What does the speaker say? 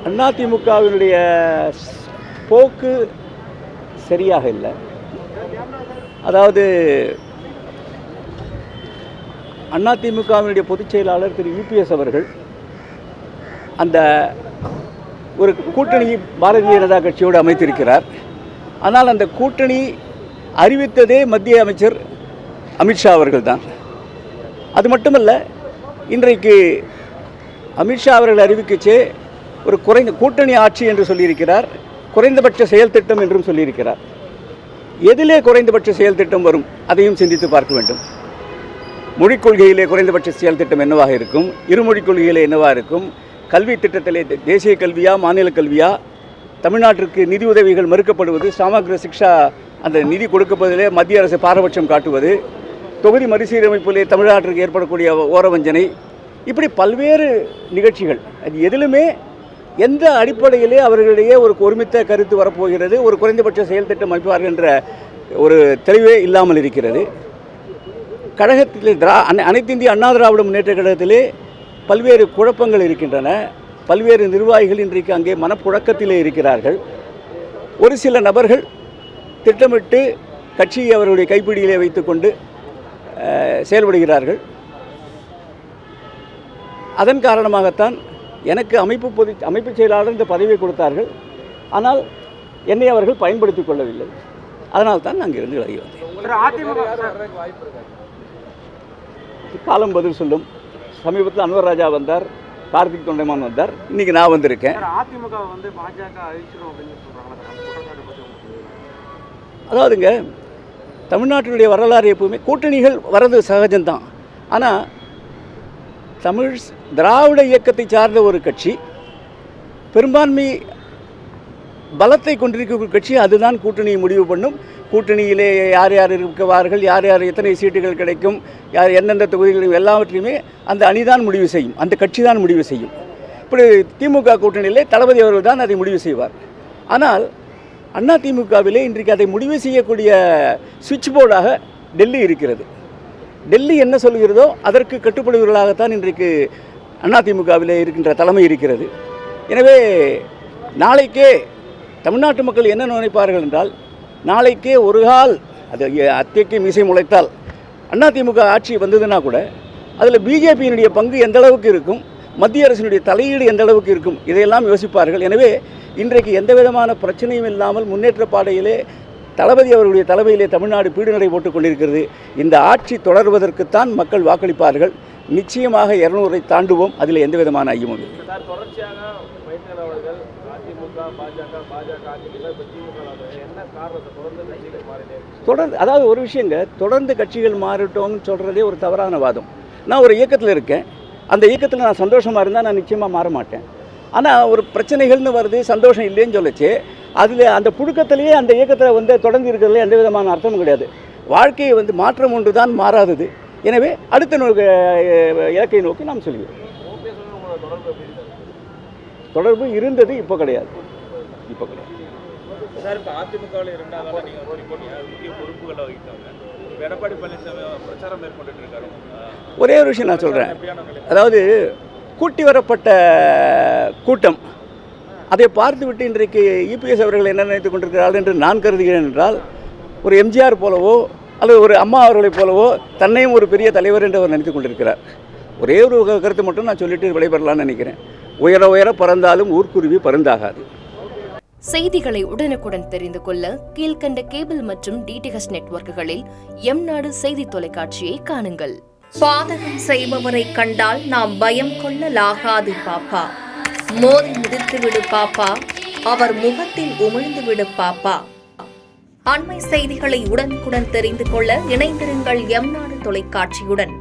அதிமுகவினுடைய போக்கு சரியாக இல்லை. அதாவது அதிமுகவினுடைய பொதுச் செயலாளர் திரு யூபிஎஸ் அவர்கள் அந்த ஒரு கூட்டணி பாரதிய ஜனதா கட்சியோடு அமைத்திருக்கிறார். ஆனால் அந்த கூட்டணி அறிவித்ததே மத்திய அமைச்சர் அமித்ஷா அவர்கள் தான். அது மட்டுமல்ல, இன்றைக்கு அமித்ஷா அவர்கள் அறிவிக்கச்சே ஒரு குறைந்த கூட்டணி ஆட்சி என்று சொல்லியிருக்கிறார், குறைந்தபட்ச செயல் திட்டம் என்றும் சொல்லியிருக்கிறார். எதிலே குறைந்தபட்ச செயல் திட்டம் வரும் அதையும் சிந்தித்து பார்க்க வேண்டும். மொழிக் கொள்கையிலே குறைந்தபட்ச செயல் திட்டம் என்னவாக இருக்கும், இருமொழிக் கொள்கையிலே என்னவாக இருக்கும், கல்வி திட்டத்திலே தேசிய கல்வியா மாநில கல்வியா, தமிழ்நாட்டிற்கு நிதி உதவிகள் மறுக்கப்படுவது, சமக்ர சிக்ஷா அந்த நிதி கொடுக்கப்படுவதிலே மத்திய அரசு பாரபட்சம் காட்டுவது, தொகுதி மறுசீரமைப்பிலே தமிழ்நாட்டிற்கு ஏற்படக்கூடிய ஓரவஞ்சனை, இப்படி பல்வேறு நிகழ்ச்சிகள். அது எதிலுமே எந்த அடிப்படையிலே அவர்களிடையே ஒரு ஒருமித்த கருத்து வரப்போகிறது, ஒரு குறைந்தபட்ச செயல் திட்டம் அமைப்பார்கள் என்ற ஒரு தெளிவே இல்லாமல் இருக்கிறது. கழகத்திலே அனைத்து இந்திய அண்ணா திராவிட முன்னேற்ற கழகத்திலே பல்வேறு குழப்பங்கள் இருக்கின்றன. பல்வேறு நிர்வாகிகள் இன்றைக்கு அங்கே மனப்புழக்கத்திலே இருக்கிறார்கள். ஒரு சில நபர்கள் திட்டமிட்டு கட்சியை அவர்களுடைய கைப்பிடியிலே வைத்துக்கொண்டு செயல்படுகிறார்கள். அதன் காரணமாகத்தான் எனக்கு அமைப்பு செயலாளர் இந்த பதவியை கொடுத்தார்கள். ஆனால் என்னை அவர்கள் பயன்படுத்திக் கொள்ளவில்லை. அதனால் தான் நாங்கள் இருந்து விலகி வந்தேன். காலம் பதில் சொல்லும். சமீபத்தில் அன்வர் ராஜா வந்தார், கார்த்திக் தொண்டைமான் வந்தார், இன்றைக்கி நான் வந்திருக்கேன். அதாவதுங்க, தமிழ்நாட்டினுடைய வரலாறு எப்பவுமே கூட்டணிகள் வர்றது சகஜம்தான். ஆனால் திராவிட இயக்கத்தை சார்ந்த ஒரு கட்சி, பெரும்பான்மை பலத்தை கொண்டிருக்கிற கட்சி, அதுதான் கூட்டணியை முடிவு பண்ணும். கூட்டணியிலே யார் யார் இருக்குவார்கள், யார் யார் எத்தனை சீட்டுகள் கிடைக்கும், யார் எந்தெந்த தொகுதிகளும் எல்லாவற்றையுமே அந்த அணிதான் முடிவு செய்யும், அந்த கட்சி தான் முடிவு செய்யும். இப்படி திமுக கூட்டணியிலே தளபதி அவர்கள் தான் அதை முடிவு செய்வார். ஆனால் அதிமுகவிலே இன்றைக்கு அதை முடிவு செய்யக்கூடிய சுவிட்ச் போர்டாக டெல்லி இருக்கிறது. டெல்லி என்ன சொல்கிறதோ அதற்கு கட்டுப்படுவர்களாகத்தான் இன்றைக்கு அதிமுகவிலே இருக்கின்ற தலைமை இருக்கிறது. எனவே நாளைக்கே தமிழ்நாட்டு மக்கள் என்ன நினைப்பார்கள் என்றால், நாளைக்கே ஒரு கால் அது அத்தைக்கு மீசை முளைத்தால் அதிமுக ஆட்சி வந்ததுன்னா கூட அதில் பிஜேபியினுடைய பங்கு எந்த அளவுக்கு இருக்கும், மத்திய அரசினுடைய தலையீடு எந்த அளவுக்கு இருக்கும், இதையெல்லாம் யோசிப்பார்கள். எனவே இன்றைக்கு எந்த விதமான பிரச்சனையும் இல்லாமல் முன்னேற்ற பாதையிலே தளபதி அவர்களுடைய தலைமையிலே தமிழ்நாடு பீடுநடை போட்டுக் கொண்டிருக்கிறது. இந்த ஆட்சி தொடர்வதற்குத்தான் மக்கள் வாக்களிப்பார்கள். நிச்சயமாக 200 தாண்டுவோம், அதில் எந்த விதமான ஐயமும் இல்லை. தொடர்ந்து அதாவது ஒரு விஷயங்க, தொடர்ந்து கட்சிகள் மாறட்டோம்னு சொல்கிறதே ஒரு தவறான வாதம். நான் ஒரு இயக்கத்தில் இருக்கேன், அந்த இயக்கத்தில் நான் சந்தோஷமாக இருந்தால் நான் நிச்சயமாக மாற மாட்டேன். ஆனால் ஒரு பிரச்சனைகள்னு வருது, சந்தோஷம் இல்லைன்னு சொல்லச்சு, அதில் அந்த புழுக்கத்திலேயே அந்த இயக்கத்தில் தொடர்ந்து இருக்கிறதுல எந்த விதமான அர்த்தமும் கிடையாது. வாழ்க்கையை மாற்றம் ஒன்று தான் மாறாதது. எனவே அடுத்த இலக்கை நோக்கி நாம் சொல்லுவோம். தொடர்பு இருந்தது, இப்போ கிடையாது. சார், இப்போ அதிமுகவில் 2வது நீங்கள் முக்கிய பொறுப்புகளை வகித்தவங்க எடப்பாடி பழனிசாமி பிரச்சாரம் மேற்கொண்டுட்டு இருக்காரு. ஒரே ஒரு விஷயம் நான் சொல்கிறேன். அதாவது கூட்டி வரப்பட்ட கூட்டம், அதை பார்த்துவிட்டு இன்றைக்கு யூபிஎஸ் அவர்கள் என்ன நினைத்து கொண்டிருக்கிறார்கள் என்று நான் கருதுகிறேன் என்றால், ஒரு எம்ஜிஆர் போலவோ அல்லது ஒரு அம்மா அவர்களைப் போலவோ தன்னையும் ஒரு பெரிய தலைவர் என்று அவர் நினைத்து கொண்டிருக்கிறார். ஒரே ஒரு கருத்து மட்டும் நான் சொல்லிட்டு விடைபெறலான்னு நினைக்கிறேன். உயர உயர பறந்தாலும் ஊர்க்குருவி பருந்தாகாது. செய்திகளை உடனுக்குடன் தெரிந்து கொள்ள கீழ்கண்ட கேபிள் மற்றும் டிடிஹெச் நெட்வொர்க்குகளில் எம்நாடு செய்தி தொலைக்காட்சியை காணுங்கள். பாதகம் செய்பவரை கண்டால் நாம் பயம் கொள்ளலாகாது பாப்பா. மோதி மிதித்துவிடு பாப்பா, அவர் முகத்தில் உமிழ்ந்துவிடு பாப்பா. அண்மை செய்திகளை உடனுக்குடன் தெரிந்து கொள்ள இணைந்திருங்கள் எம்நாடு தொலைக்காட்சியுடன்.